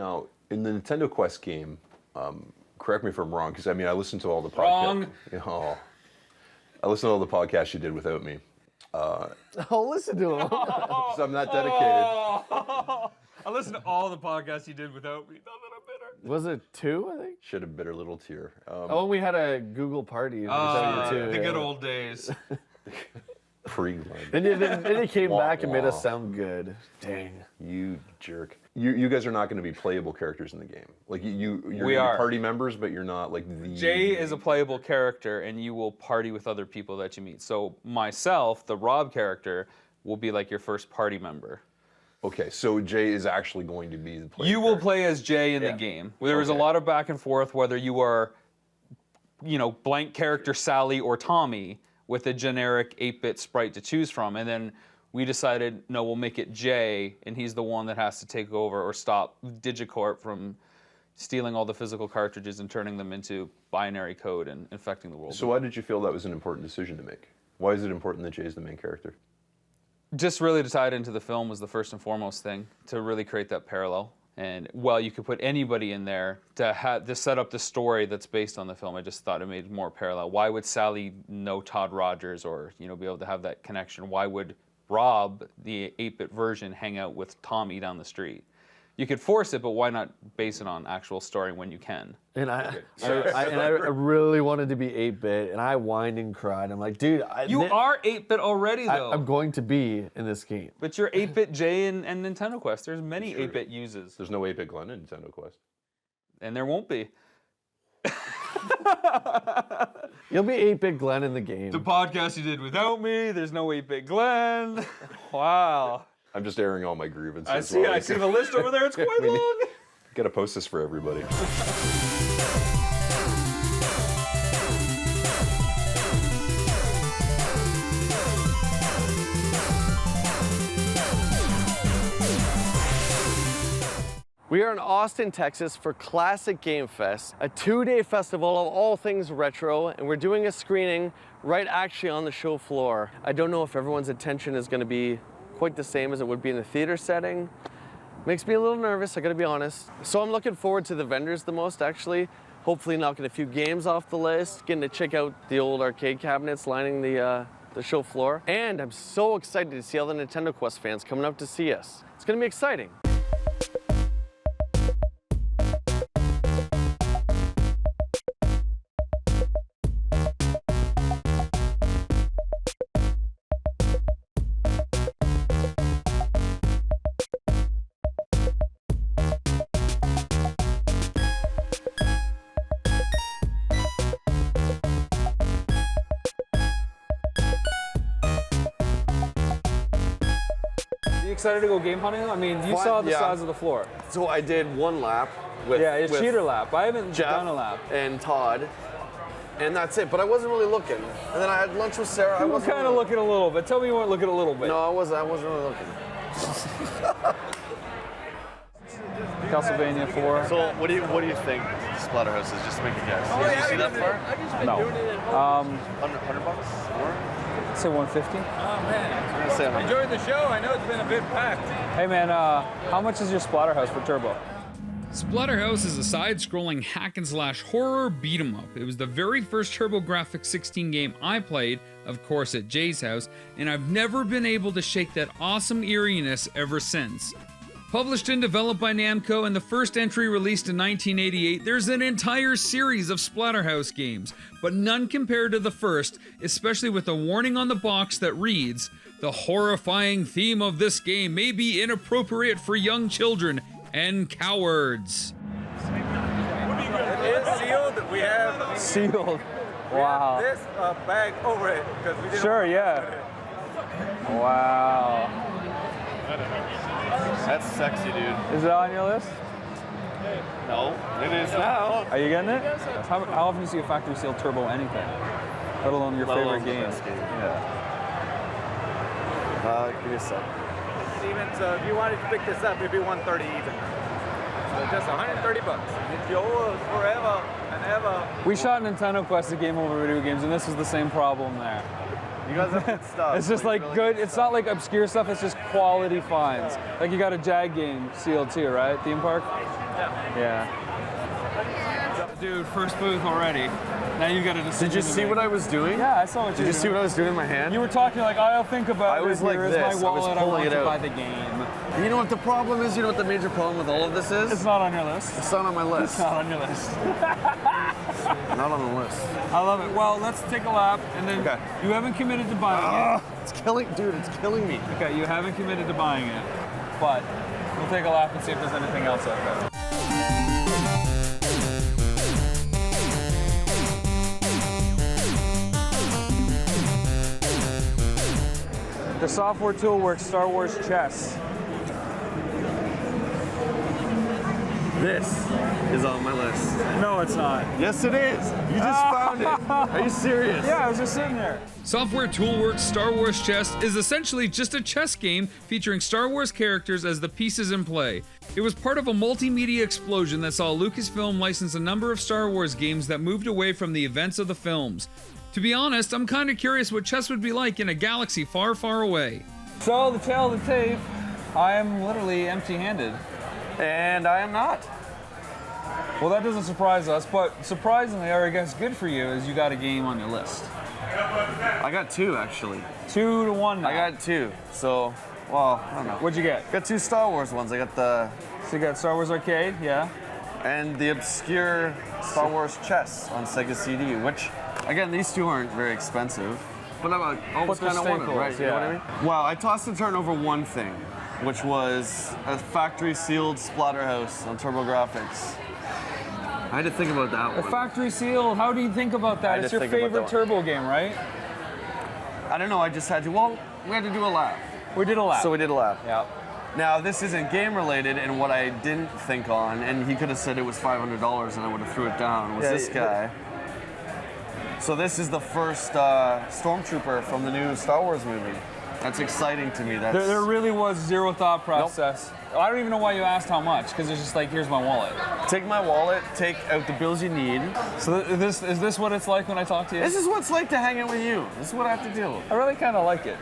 Now, in the Nintendo Quest game, correct me if I'm wrong, because I mean, I listened to all the podcasts. Wrong. Oh, I listened to all the podcasts you did without me. Oh, listen to him. So I'm not dedicated. I listened to all the podcasts you did without me. Not that I'm bitter. Was it 2, I think? Shed a bitter little tear. Oh, we had a Google party. The good old days. Pre-line. Then it came back and made us sound good. Dang. You jerk. You guys are not going to be playable characters in the game. Like you're We gonna be are. party members, but you're not like the. Jay is a playable character, and you will party with other people that you meet. So myself, the Rob character, will be like your first party member. Okay, so Jay is actually going to be the player. You will play as Jay in the game. There is a lot of back and forth whether you are, blank character Sally or Tommy with a generic 8-bit sprite to choose from. And then we decided, no, we'll make it Jay, and he's the one that has to take over or stop Digicorp from stealing all the physical cartridges and turning them into binary code and infecting the world. So why did you feel that was an important decision to make? Why is it important that Jay is the main character? Just really to tie it into the film was the first and foremost thing, to really create that parallel. And while you could put anybody in there to set up the story that's based on the film, I just thought it made more parallel. Why would Sally know Todd Rogers or be able to have that connection? Why would Rob, the 8-bit version, hang out with Tommy down the street? You could force it, but why not base it on actual story when you can? And I really wanted to be 8-bit, and I whined and cried. I'm like, dude, You are 8-bit already, though. I'm going to be in this game. But you're 8-bit Jay and Nintendo Quest. There's many 8-bit uses. There's no 8-bit Glenn in Nintendo Quest. And there won't be. You'll be 8-bit Glenn in the game. The podcast you did without me, there's no 8-bit Glenn. Wow. I'm just airing all my grievances. I see the list over there. It's quite long. Got to post this for everybody. We are in Austin, Texas for Classic Game Fest, a 2-day festival of all things retro, and we're doing a screening right actually on the show floor. I don't know if everyone's attention is going to be quite the same as it would be in the theater setting. Makes me a little nervous, I gotta be honest. So I'm looking forward to the vendors the most, actually. Hopefully knocking a few games off the list, getting to check out the old arcade cabinets lining the show floor. And I'm so excited to see all the Nintendo Quest fans coming up to see us. It's gonna be exciting. Excited to go game hunting? I mean, you saw the size of the floor. So I did one lap with it's with cheater lap. I haven't Jeff done a lap. and Todd, and that's it. But I wasn't really looking. And then I had lunch with Sarah. You were kind of looking a little bit. Tell me you weren't looking a little bit. No, I wasn't really looking. Castlevania 4. So what do you think Splatterhouse is? Just to make a guess. Did you see that far? No. $100 more? Say 150. Oh man, enjoying the show. I know it's been a bit packed. Hey man, how much is your Splatterhouse for Turbo? Splatterhouse is a side-scrolling hack-and-slash horror beat-em-up. It was the very first TurboGrafx-16 game I played, of course at Jay's house, and I've never been able to shake that awesome eeriness ever since. Published and developed by Namco and the first entry released in 1988, there's an entire series of Splatterhouse games, but none compared to the first, especially with a warning on the box that reads, "The horrifying theme of this game may be inappropriate for young children and cowards." It's sealed. We have Sealed. Wow. this bag over it because we didn't. Sure, yeah. Wow. That's sexy, dude. Is it on your list? No, it is now. Are you getting it? How often do you see a factory sealed Turbo anything? Let alone your favorite game. Yeah. Give me a sec. Even so, if you wanted to pick this up, it'd be $130 even. So just $130. It's yours forever and ever. We shot Nintendo Quest, a game over video games, and this is the same problem there. You guys have good stuff. It's just like really good. It's stuff. not like obscure stuff. It's just quality finds. Like you got a Jag game sealed too, right? Theme park. Yeah. Dude, first booth already. Now you got a decision. Did you see what I was doing? Yeah, I saw what you Did you see what I was doing in my hand? You were talking like, I'll think about it. I was like Here's this. my I was wallet. I pulling want it to out. buy the game. You know what the problem is? You know what the major problem with all of this is? It's not on your list. It's not on my list. It's not on your list. Not on the list. I love it. Well, let's take a lap, and then Okay. you haven't committed to buying it. It's killing, dude. It's killing me. Okay, you haven't committed to buying it, but we'll take a lap and see if there's anything else out there. The software tool works Star Wars chess. This is on my list. No, it's not. Yes, it is. You just found it. Are you serious? Yeah, I was just sitting there. Software Toolworks Star Wars Chess is essentially just a chess game featuring Star Wars characters as the pieces in play. It was part of a multimedia explosion that saw Lucasfilm license a number of Star Wars games that moved away from the events of the films. To be honest, I'm kind of curious what chess would be like in a galaxy far, far away. So, the tale of the tape, I am literally empty-handed. And I am not. Well, that doesn't surprise us, but surprisingly, or I guess good for you, is you got a game on your list. I got two, actually. 2-1 now. I got two. So, well, I don't know. What'd you get? I got two Star Wars ones. I got the, So you got Star Wars Arcade, yeah? and the obscure Star Wars chess on Sega CD, which, again, these two aren't very expensive. But I always But they're kind of wanted, staples, right? You know what I yeah. mean? Wow, I tossed and turned over one thing, which was a factory sealed Splatterhouse on TurboGrafx. I had to think about that The one. factory sealed, how do you think about that? had It's to your think about favorite that turbo game, right? I don't know, I just had to, well, we had to do a lap. We did a lap. So we did a lap. Yeah. Now, this isn't game related, and what I didn't think on, and he could have said it was $500 and I would have threw it down, was Yeah, this guy. So this is the first stormtrooper from the new Star Wars movie. That's exciting to me. That's, There really was zero thought process. I don't even know why you asked how much, because it's just like, here's my wallet. Take my wallet, take out the bills you need. So is this what it's like when I talk to you? This is what it's like to hang out with you. This is what I have to deal with. I really kind of like it.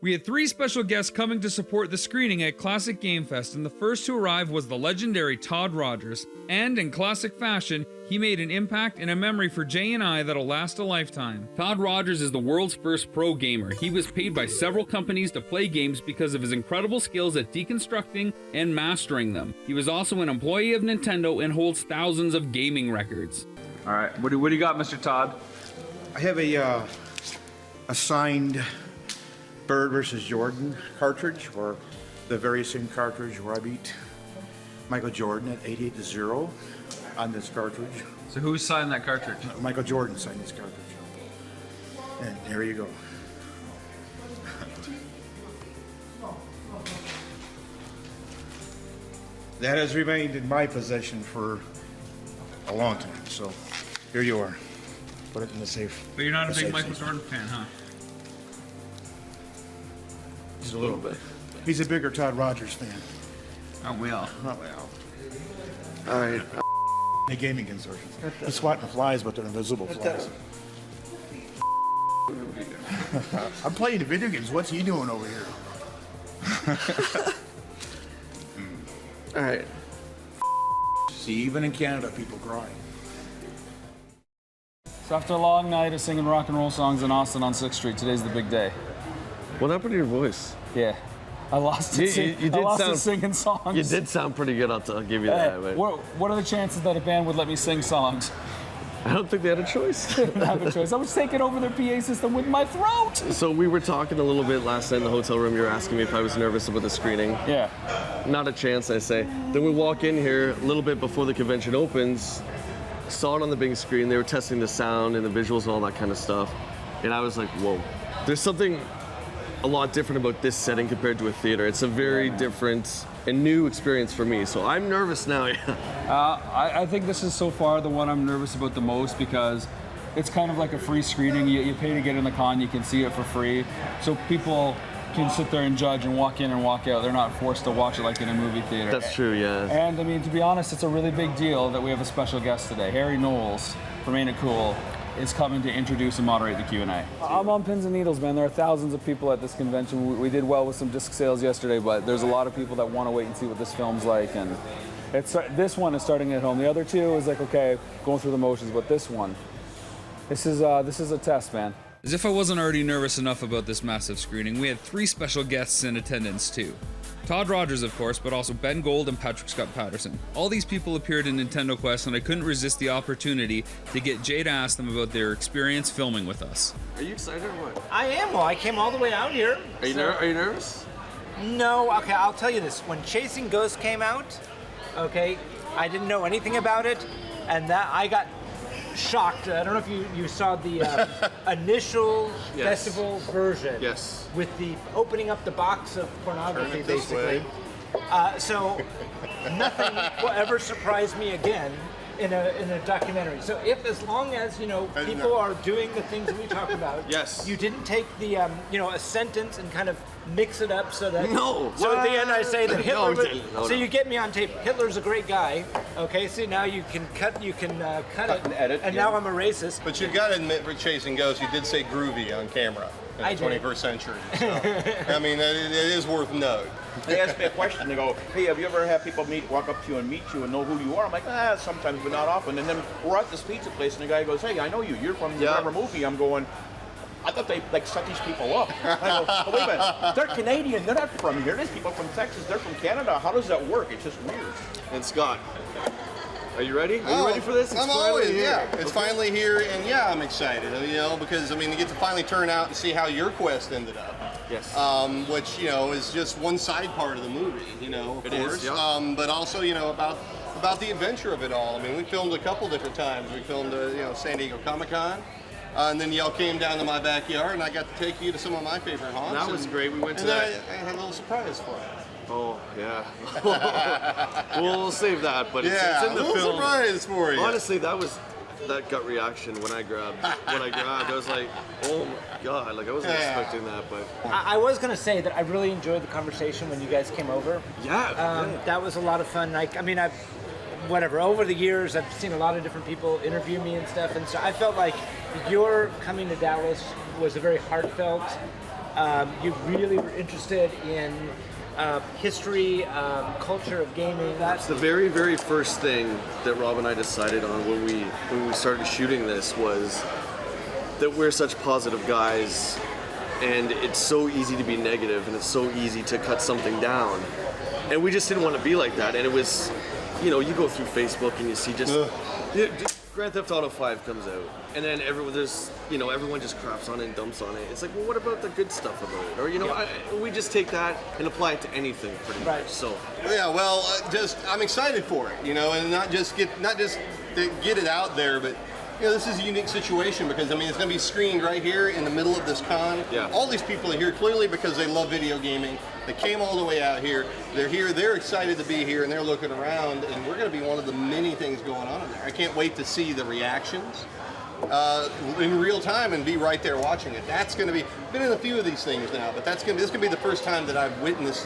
We had 3 special guests coming to support the screening at Classic Game Fest, and the first to arrive was the legendary Todd Rogers. And in classic fashion, he made an impact and a memory for Jay and I that'll last a lifetime. Todd Rogers is the world's first pro gamer. He was paid by several companies to play games because of his incredible skills at deconstructing and mastering them. He was also an employee of Nintendo and holds thousands of gaming records. All right, what do you got, Mr. Todd? I have a signed Bird versus Jordan cartridge, or the very same cartridge where I beat Michael Jordan at 88-0 on this cartridge. So who signed that cartridge? Michael Jordan signed this cartridge. And here you go. That has remained in my possession for a long time, so here you are. Put it in the safe. But you're not a The big safe Michael safe. Jordan fan, huh? Just a little bit. He's a bigger Todd Rogers fan. Aren't we all? Oh, well. All right. The gaming consortium. He's swatting flies, but they're invisible flies. I'm playing the video games. What's he doing over here? All right. See, even in Canada, people cry. So after a long night of singing rock and roll songs in Austin on 6th Street, today's the big day. What happened to your voice? Yeah. I lost it, You I lost it sound- singing songs. You did sound pretty good, I'll give you Hey, that. But what are the chances that a band would let me sing songs? I don't think they had a choice. I didn't have a choice. I was taking over their PA system with my throat. So we were talking a little bit last night in the hotel room. You were asking me if I was nervous about the screening. Yeah. Not a chance, I say. Then we walk in here a little bit before the convention opens, saw it on the big screen. They were testing the sound and the visuals and all that kind of stuff. And I was like, whoa. There's something a lot different about this setting compared to a theater. It's a very different and new experience for me. So I'm nervous now. I think this is so far the one I'm nervous about the most because it's kind of like a free screening. You pay to get in the con, you can see it for free. So people can sit there and judge and walk in and walk out. They're not forced to watch it like in a movie theater. That's true, yeah. And I mean, to be honest, it's a really big deal that we have a special guest today. Harry Knowles from Ain't It Cool is coming to introduce and moderate the Q&A. I'm on pins and needles, man. There are thousands of people at this convention. We did well with some disc sales yesterday, but there's a lot of people that want to wait and see what this film's like. And this one is starting at home. The other two is like, okay, going through the motions, but this one, this is a test, man. As if I wasn't already nervous enough about this massive screening, we had 3 special guests in attendance too. Todd Rogers, of course, but also Ben Gold and Patrick Scott Patterson. All these people appeared in Nintendo Quest, and I couldn't resist the opportunity to get Jay to ask them about their experience filming with us. Are you excited or what? I am. Well, I came all the way out here. Are you nervous? No. Okay, I'll tell you this. When Chasing Ghosts came out, okay, I didn't know anything about it, and that I got shocked. I don't know if you saw the initial festival version. Yes. With the opening up the box of pornography, basically. So nothing will ever surprise me again in a documentary. So as long as people are doing the things that we talked about. Yes. You didn't take the a sentence and kind of mix it up so that. No. So at the end I say that Hitler. No, so you get me on tape. Hitler's a great guy. Okay. So now you can cut. You can cut it. And edit, And yeah. now I'm a racist. But you've got to admit, for Chasing Ghosts, you did say groovy on camera in the I did. 21st century. So, I mean, it is worth note. They asked me a question. They go, "Hey, have you ever had people walk up to you and meet you and know who you are?" I'm like, sometimes, but not often. And then we're at this pizza place, and the guy goes, "Hey, I know you. You're from whatever movie." I'm going, I thought they set these people up. I go, oh, wait a minute, they're Canadian. They're not from here. There's people from Texas. They're from Canada. How does that work? It's just weird. And Scott, are you ready? Are you ready for this? It's I'm finally always, here. yeah. It's finally here, and yeah, I'm excited. Because you get to finally turn out and see how your quest ended up. Yes. Which is just one side part of the movie. Of It course. is, yeah. But also, about the adventure of it all. I mean, we filmed a couple different times. We filmed, San Diego Comic-Con. And then y'all came down to my backyard, and I got to take you to some of my favorite haunts. That was great. We went to and that. I had a little surprise for you. Oh, yeah. We'll save that, but it's in the a little film. surprise for you. Honestly, that gut reaction when I grabbed. I was like, oh my God, I wasn't expecting that, but. I was gonna say that I really enjoyed the conversation when you guys came over. Yeah. That was a lot of fun. Over the years, I've seen a lot of different people interview me and stuff, and so I felt like your coming to Dallas was a very heartfelt. You really were interested in history, culture of gaming. That's the very, very first thing that Rob and I decided on when we started shooting this was that we're such positive guys, and it's so easy to be negative, and it's so easy to cut something down, and we just didn't want to be like that. And it was. You go through Facebook and you see just Grand Theft Auto 5 comes out, and then everyone just craps on it and dumps on it. It's like, well, what about the good stuff about it? Or we just take that and apply it to anything pretty much. So yeah, well, I'm excited for it, and not just to get it out there, but this is a unique situation because it's going to be screened right here in the middle of this con. Yeah. All these people are here clearly because they love video gaming. They came all the way out here. They're here. They're excited to be here, and they're looking around. And we're going to be one of the many things going on in there. I can't wait to see the reactions in real time and be right there watching it. That's going to be. I've been in a few of these things now, but this is going to be the first time that I've witnessed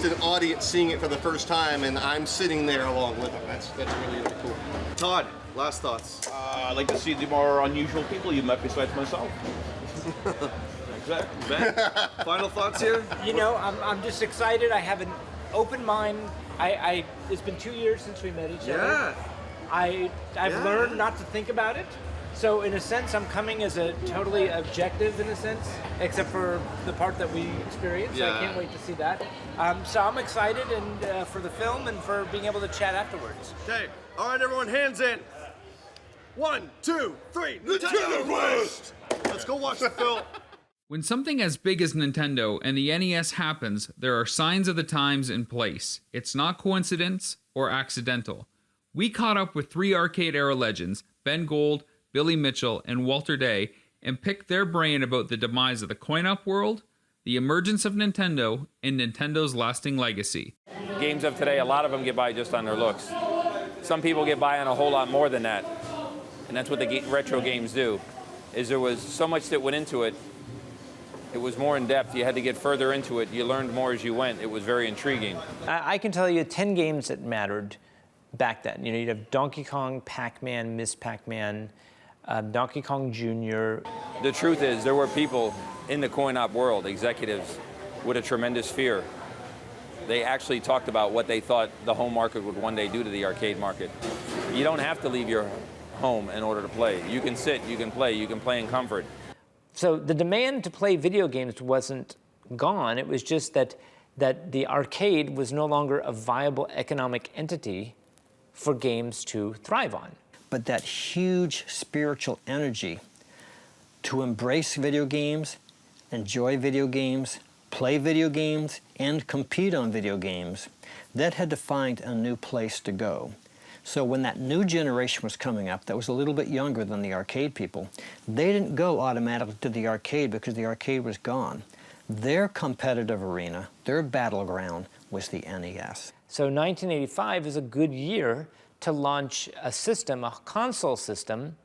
an audience seeing it for the first time, and I'm sitting there along with them. That's really, really cool. Todd, last thoughts. I'd like to see the more unusual people you met besides myself. Ben, final thoughts here? I'm just excited. I have an open mind. It's been 2 years since we met each other. I've learned not to think about it. So in a sense, I'm coming as a totally objective in a sense, except for the part that we experienced. Yeah. I can't wait to see that. So I'm excited and for the film and for being able to chat afterwards. Okay. All right, everyone, hands in. 1, 2, 3. Nintendo Quest! Let's go watch the film. When something as big as Nintendo and the NES happens, there are signs of the times in place. It's not coincidence or accidental. We caught up with 3 arcade-era legends, Ben Gold, Billy Mitchell, and Walter Day, and picked their brain about the demise of the coin-op world, the emergence of Nintendo, and Nintendo's lasting legacy. Games of today, a lot of them get by just on their looks. Some people get by on a whole lot more than that. And that's what the retro games do, is there was so much that went into it It was more in depth. You had to get further into it. You learned more as you went. It was very intriguing. I can tell you 10 games that mattered back then. You know, you'd have Donkey Kong, Pac-Man, Miss Pac-Man, Donkey Kong Jr. The truth is, there were people in the coin-op world, executives, with a tremendous fear. They actually talked about what they thought the home market would one day do to the arcade market. You don't have to leave your home in order to play. You can sit, you can play in comfort. So the demand to play video games wasn't gone. It was just that the arcade was no longer a viable economic entity for games to thrive on. But that huge spiritual energy to embrace video games, enjoy video games, play video games, and compete on video games, that had to find a new place to go. So when that new generation was coming up that was a little bit younger than the arcade people, they didn't go automatically to the arcade because the arcade was gone. Their competitive arena, their battleground, was the NES. So 1985 is a good year to launch a system, a console system,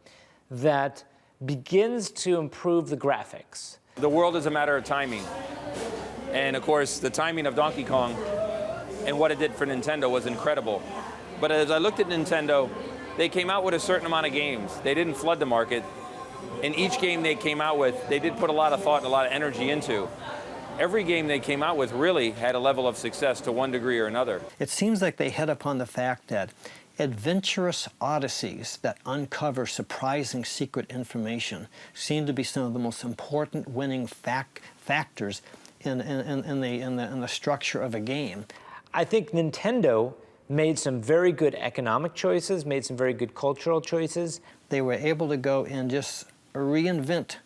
that begins to improve the graphics. The world is a matter of timing. And of course, the timing of Donkey Kong and what it did for Nintendo was incredible. But as I looked at Nintendo, they came out with a certain amount of games. They didn't flood the market. And each game they came out with, they did put a lot of thought and a lot of energy into. Every game they came out with really had a level of success to one degree or another. It seems like they hit upon the fact that adventurous odysseys that uncover surprising secret information seem to be some of the most important winning factors in the structure of a game. I think Nintendo made some very good economic choices, made some very good cultural choices. They were able to go and just reinvent,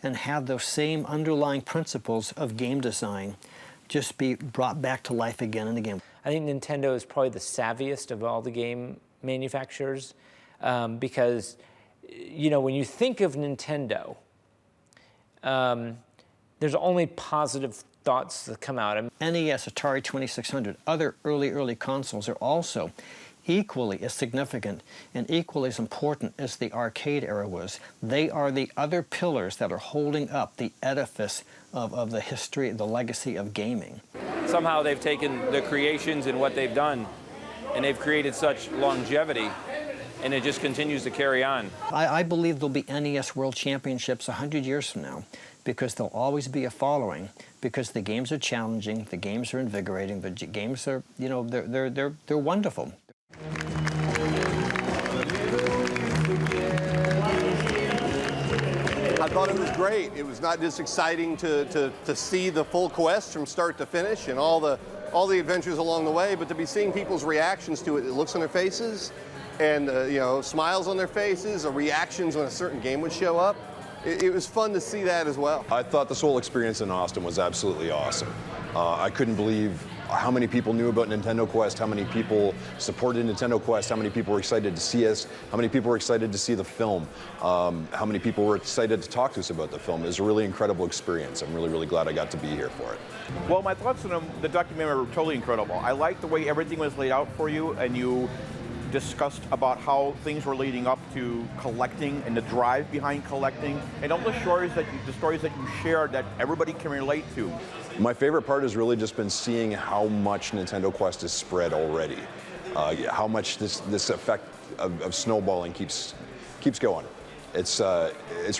and have those same underlying principles of game design just be brought back to life again and again. I think Nintendo is probably the savviest of all the game manufacturers because, you know, when you think of Nintendo, there's only positive thoughts that come out. NES, Atari 2600, other early consoles are also equally as significant and equally as important as the arcade era was. They are the other pillars that are holding up the edifice of the history, the legacy of gaming. Somehow they've taken the creations and what they've done, and they've created such longevity, and it just continues to carry on. I believe there'll be NES World Championships 100 years from now, because there'll always be a following, because the games are challenging, the games are invigorating, the games are, you know, they're wonderful. I thought it was great. It was not just exciting to see the full quest from start to finish and all the adventures along the way, but to be seeing people's reactions to it, the looks on their faces, and you know, smiles on their faces, or reactions when a certain game would show up. It was fun to see that as well. I thought this whole experience in Austin was absolutely awesome. I couldn't believe how many people knew about Nintendo Quest, how many people supported Nintendo Quest, how many people were excited to see us, how many people were excited to see the film, how many people were excited to talk to us about the film. It was a really incredible experience. I'm really glad I got to be here for it. Well, my thoughts on the documentary were totally incredible. I liked the way everything was laid out for you, and you discussed about how things were leading up to collecting and the drive behind collecting, and all the stories that you shared that everybody can relate to. My favorite part has really just been seeing how much Nintendo Quest has spread already, how much this effect of snowballing keeps going. It's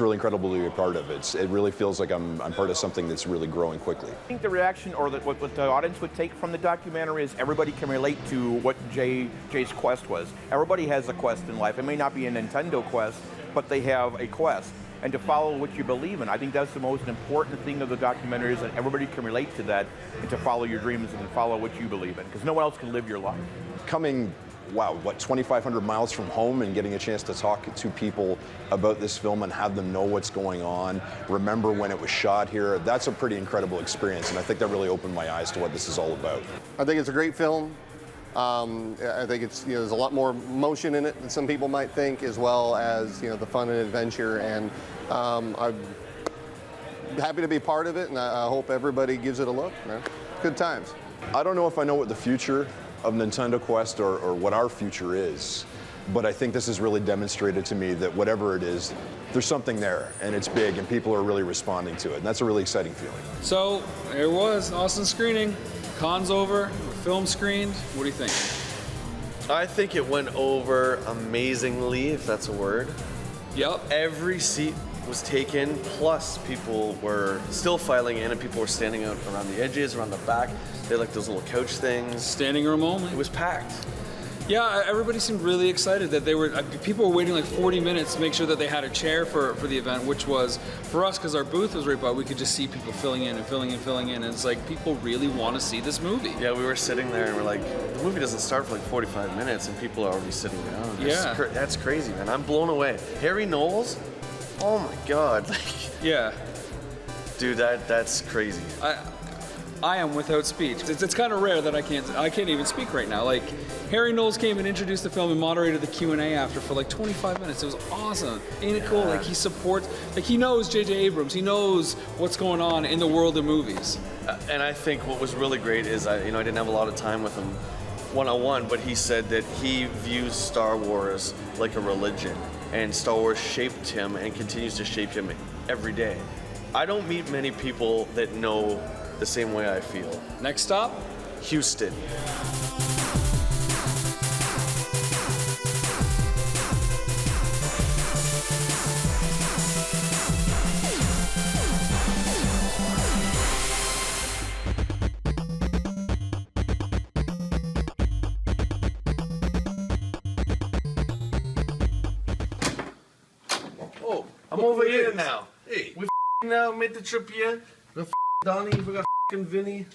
really incredible to be a part of. It really feels like I'm part of something that's really growing quickly. I think the reaction, or what the audience would take from the documentary, is everybody can relate to what Jay's quest was. Everybody has a quest in life. It may not be a Nintendo quest, but they have a quest. And to follow what you believe in. I think that's the most important thing of the documentary, is that everybody can relate to that, and to follow your dreams and follow what you believe in, because no one else can live your life. Coming, wow, 2,500 miles from home and getting a chance to talk to people about this film and have them know what's going on, remember when it was shot here, that's a pretty incredible experience, and I think that really opened my eyes to what this is all about. I think it's a great film. I think it's, you know, there's a lot more motion in it than some people might think, as well as, you know, the fun and adventure, and I'm happy to be part of it, and I hope everybody gives it a look. Man. Good times. I don't know if I know what the future of Nintendo Quest or what our future is, but I think this has really demonstrated to me that whatever it is, there's something there, and it's big, and people are really responding to it, and that's a really exciting feeling. So there was Austin screening. Con's over, film screened. What do you think? I think it went over amazingly, if that's a word. Yep. Every seat was taken, plus people were still filing in and people were standing out around the edges, around the back. They had like those little couch things. Standing room only. It was packed. Yeah, everybody seemed really excited that they were, people were waiting like 40 minutes to make sure that they had a chair for the event, which was, for us, because our booth was right by, we could just see people filling in and filling in, filling in, and it's like, people really want to see this movie. Yeah, we were sitting there and we're like, the movie doesn't start for like 45 minutes and people are already sitting down. Yeah. That's crazy, man. I'm blown away. Harry Knowles? Oh my God. Yeah. Dude, that's crazy. I am without speech. It's kind of rare that I can't even speak right now. Like, Harry Knowles came and introduced the film and moderated the Q&A after for like 25 minutes. It was awesome. Ain't it cool? Like, he supports, like, he knows J.J. Abrams. He knows what's going on in the world of movies. And I think what was really great is, I didn't have a lot of time with him one-on-one, but he said that he views Star Wars like a religion, and Star Wars shaped him and continues to shape him every day. I don't meet many people that know the same way I feel. Next stop? Houston. Oh, I'm over here now. Hey. We made the trip here. We got Donnie, we got Vinny.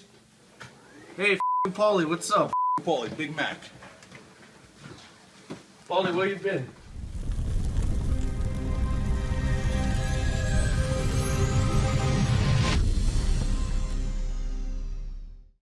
Hey, Paulie, what's up? Paulie, Big Mac. Paulie, where you been?